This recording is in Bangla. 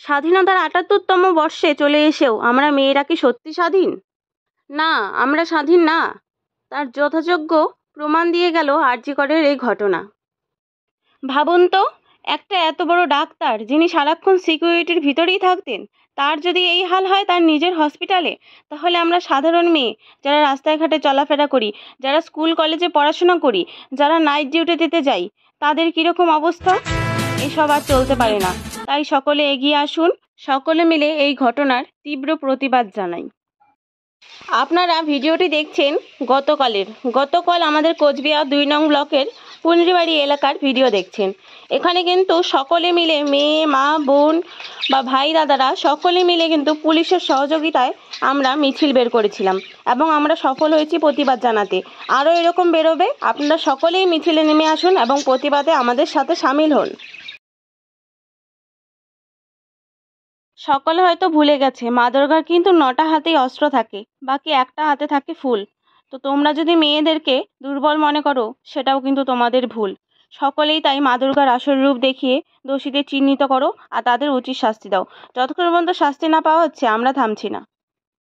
স্বাধীনতার ৭৮তম বর্ষে চলে এসেও আমরা মেয়েরা কি সত্যি স্বাধীন? না, আমরা স্বাধীন না। তার যথাযোগ্য প্রমাণ দিয়ে গেল আর.জি. করের এই ঘটনা। ভাবুন তো, একটা এত বড় ডাক্তার যিনি সারাক্ষণ সিকিউরিটির ভিতরেই থাকতেন, তার যদি এই হাল হয় তার নিজের হসপিটালে, তাহলে আমরা সাধারণ মেয়ে যারা রাস্তায় ঘাটে চলাফেরা করি, যারা স্কুল কলেজে পড়াশোনা করি, যারা নাইট ডিউটি দিতে যাই, তাদের কীরকম অবস্থা? এসব আর চলতে পারে না। তাই সকলে এগিয়ে আসুন, সকলে মিলে এই ঘটনার তীব্র প্রতিবাদ জানাই। আপনারা ভিডিওটি দেখছেন গতকাল আমাদের কোচবিহার ২ নং ব্লকের পুনরিবাড়ি এলাকার ভিডিও দেখছেন। এখানে কিন্তু সকলে মিলে মেয়ে, মা, বোন বা ভাই দাদারা সকলে মিলে কিন্তু পুলিশের সহযোগিতায় আমরা মিছিল বের করেছিলাম এবং আমরা সফল হয়েছি প্রতিবাদ জানাতে। আরও এরকম বেরোবে, আপনারা সকলেই মিছিলে নেমে আসুন এবং প্রতিবাদে আমাদের সাথে সামিল হন। সকলে হয়তো ভুলে গেছে মা দুর্গার কিন্তু ৯টা হাতেই অস্ত্র থাকে, বাকি একটা হাতে থাকে ফুল। তো তোমরা যদি মেয়েদেরকে দুর্বল মনে করো, সেটাও কিন্তু তোমাদের ভুল। সকলেই তাই মা দুর্গার আসল রূপ দেখিয়ে দোষীদের চিহ্নিত করো আর তাদের উচিত শাস্তি দাও। যতক্ষণ পর্যন্ত শাস্তি না পাওয়া হচ্ছে আমরা থামছি না।